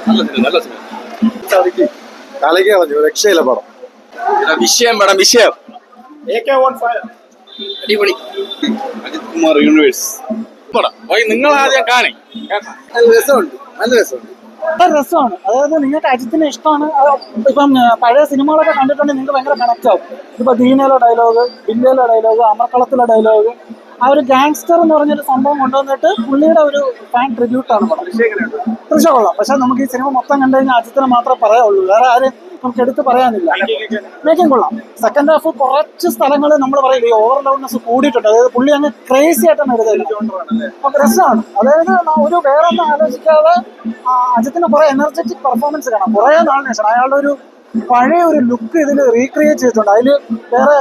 നല്ല സിനിമ കലക്കി കളഞ്ഞു, രക്ഷയില്ല പടം. വിഷയം പടം വിഷയം അടിപൊളി. അജിത് കുമാർ യൂണിവേഴ്സ് പടം നിങ്ങൾ ആദ്യം കാണി. രസമുണ്ട്, നല്ല രസമുണ്ട്. രസമാണ്. അതായത് നിങ്ങൾക്ക് അജിത്തിനെ ഇഷ്ടമാണ്. ഇപ്പം പഴയ സിനിമകളൊക്കെ കണ്ടിട്ടുണ്ടെങ്കിൽ നിങ്ങൾക്ക് ഭയങ്കര കണക്ട് ആവും. ഇപ്പൊ ദീനയിലെ ഡയലോഗ്, ബില്ലയിലെ ഡയലോഗ്, അമർക്കളത്തിലെ ഡയലോഗ്, ആ ഒരു ഗാങ്സ്റ്റർ എന്ന് പറഞ്ഞൊരു സംഭവം കൊണ്ടുവന്നിട്ട് പുള്ളിയുടെ ഒരു ഫാൻ ട്രിബ്യൂട്ടാണ് പടം. തൃശ്ശ കൊള്ളാം. പക്ഷെ നമുക്ക് ഈ സിനിമ മൊത്തം കണ്ടു കഴിഞ്ഞാൽ അജിത്തിനെ മാത്രമേ പറയാവുള്ളൂ, വേറെ ആരും നമുക്ക് എടുത്ത് പറയാനില്ല. മേക്കിംഗ് കൊള്ളാം. സെക്കൻഡ് ഹാഫ് കുറച്ച് സ്ഥലങ്ങൾ നമ്മൾ പറയില്ല, ഈ ഓവർലോഡ്നെസ് കൂടിയിട്ടുണ്ട്. അതായത് പുള്ളി അങ്ങ് ക്രേസി ആയിട്ടാണ് എടുത്തത്. അപ്പൊ രസമാണ്. അതായത് ഒരു വേറെ ഒന്നും ആലോചിക്കാതെ അജിത്തിന് കുറെ എനർജറ്റിക് പെർഫോമൻസ് കാണാം. കുറെ നാളിന് ശേഷം അയാളുടെ ഒരു പഴയ ഒരു ലുക്ക് ഇതിൽ റീക്രിയേറ്റ് ചെയ്തിട്ടുണ്ട്. അതിൽ വേറെ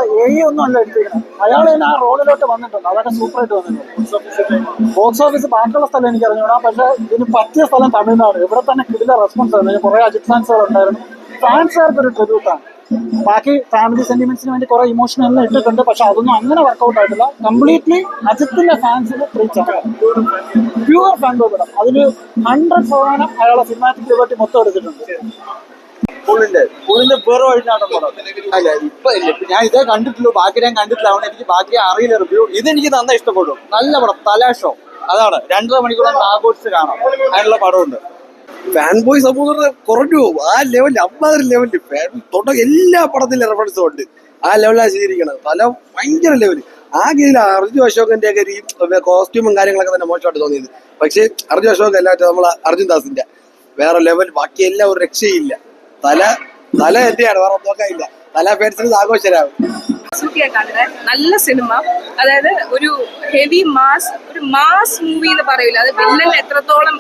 ഒന്നും അല്ല എടുത്തിരിക്കുന്നത്. അയാൾ തന്നെ ആ റോളിലോട്ട് വന്നിട്ടുണ്ട്. അതൊക്കെ സൂപ്പറായിട്ട് വന്നിട്ടുണ്ട്. ബോക്സ് ഓഫീസ് ബാക്കിയുള്ള സ്ഥലം എനിക്ക് അറിഞ്ഞൂടാ, പക്ഷെ ഇതിന് പറ്റിയ സ്ഥലം തമിഴ്നാട്. ഇവിടെ തന്നെ കിടില റെസ്പോൺസ് ആയിരുന്നു. കുറെ അജിത് ഫാൻസുകൾ ഉണ്ടായിരുന്നു. ഫാൻസുകാർക്ക് ഒരു ട്രിബ്യൂട്ടാണ്. ബാക്കി ഫാമിലി സെന്റിമെന്റ്സിന് വേണ്ടി കുറെ ഇമോഷണൽ ഇട്ടിട്ടുണ്ട്, പക്ഷെ അതൊന്നും അങ്ങനെ വർക്കൗട്ട് ആയിട്ടില്ല. കംപ്ലീറ്റ്ലി അജിത്തിന്റെ ഫാൻസിന് റീച്ചാണ്. പ്യൂർ ഫാൻ പടം. അതിൽ 100% അയാളെ സിനിമാറ്റിക് ലിബർട്ടി മൊത്തം എടുത്തിട്ടുണ്ട്. പുള്ളിന്റെ വേറെ വഴിനാട്ടം പടം അല്ല. ഇപ്പൊ ഞാൻ ഇതേ കണ്ടിട്ടുള്ളൂ, ബാക്കി ഞാൻ കണ്ടിട്ടില്ല. അതുകൊണ്ട് എനിക്ക് ബാക്കി അറിയില്ല റിവ്യൂ. ഇതെനിക്ക് നന്നായി ഇഷ്ടപ്പെട്ടു. നല്ല പടം, തലാഷോ. അതാണ് 2.5 മണിക്കൂർ ആഘോഷിച്ച് കാണാം. അതിനുള്ള പടമുണ്ട്. ഫാൻ ബോയ് സമൂഹം കുറഞ്ഞു പോകും. ആ ലെവലിൽ, അമ്മാതിരി ലെവലിൽ ഫാൻ തൊട്ട എല്ലാ പടത്തിലും റെഫറൻസും ഉണ്ട്. ആ ലെവലാണ് ചെയ്തിരിക്കുന്നത്. പല ഭയങ്കര ലെവല്. ആ ഗെയില് അർജുൻ അശോകന്റെ ഒക്കെ ഈ കോസ്റ്റ്യൂമും കാര്യങ്ങളൊക്കെ തന്നെ മോശമായിട്ട് തോന്നിയത്. പക്ഷെ അർജുൻ അശോക് അല്ലാത്ത നമ്മളെ അർജുൻ ദാസിന്റെ വേറെ ലെവൽ. ബാക്കി എല്ലാം ഒരു രക്ഷയില്ല. തല എന്റെയാണ്, വേറെ നോക്കാനില്ല. തല ഫാൻസിന് ആഘോഷരാകും. നല്ല സിനിമ. അതായത് ഒരു ഹെവി മാസ് മൂവി എന്ന് പറയില്ല. അത് വില്ലൻ എത്രത്തോളം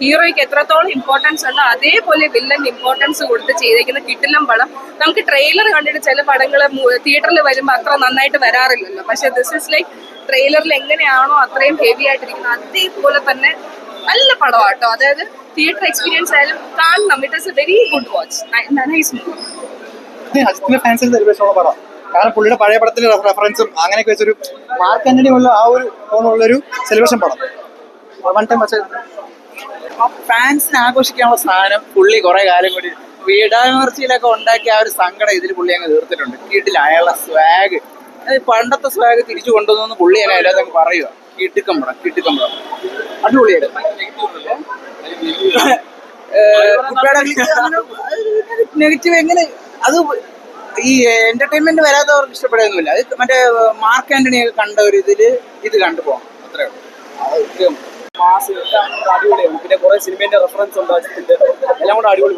ഹീറോയ്ക്ക് എത്രത്തോളം ഇമ്പോർട്ടൻസ് ഉണ്ടോ അതേപോലെ വില്ലൻ ഇമ്പോർട്ടൻസ് കൊടുത്ത് ചെയ്തേക്കുന്ന കിട്ടില്ലം പടം. നമുക്ക് ട്രെയിലർ കണ്ടിട്ട് ചില പടങ്ങൾ തിയേറ്ററിൽ വരുമ്പോൾ അത്ര നന്നായിട്ട് വരാറില്ലല്ലോ. പക്ഷെ ദിസ് ഇസ് ലൈക്ക് ട്രെയിലറിൽ എങ്ങനെയാണോ അത്രയും ഹെവി ആയിട്ടിരിക്കുന്നത് അതേപോലെ തന്നെ നല്ല പടമാട്ടോ. അതായത് തിയേറ്റർ എക്സ്പീരിയൻസ് ആയാലും കാണണം. It is a very good watch. Nice movie. അജിത്തിന്റെ ഫാൻസിന് സെലിബ്രേഷൻ ഉള്ള പടം. കാരണം പുള്ളിയുടെ പഴയ പടത്തിന്റെ റെഫറൻസും അങ്ങനെയൊക്കെ വെച്ചൊരു മാർക്ക് ആന്റണി ഉള്ള ആ ഒരു ടോണുള്ളൊരു സെലിബ്രേഷൻ പടം. വൺ ടൈം പക്ഷേ ഫാൻസിന് ആഘോഷിക്കാനുള്ള സാധനം പുള്ളി കുറെ കാലം കൂടി വീടാമർച്ചയിലൊക്കെ ഉണ്ടാക്കിയ ആ ഒരു സങ്കടം ഇതിൽ പുള്ളി അങ്ങ് തീർത്തിട്ടുണ്ട്. വീട്ടിൽ അയാളുടെ സ്വാഗ്, പണ്ടത്തെ സ്വാഗ് തിരിച്ചു കൊണ്ടുവന്നു പുള്ളി അങ്ങനെ എല്ലാവരും അങ്ങ് പറയുക. കിട്ടിക്കം പടം അടിപൊളിയായിട്ട്. നെഗറ്റീവ് എങ്ങനെ അത് ഈ എന്റർടൈൻമെന്റ് വരാത്തവർക്ക് ഇഷ്ടപ്പെടുകയൊന്നുമില്ല. അത് മറ്റേ മാർക്ക് ആന്റണിയൊക്കെ കണ്ട ഒരു ഇത് കണ്ടുപോകാം. അത്രേ ഉള്ളൂ. മാസ് അടിപൊളിയാണ്. പിന്നെ കുറെ സിനിമേന്റെ റെഫറൻസ് ഉണ്ട്. എല്ലാം കൂടെ അടിപൊളി.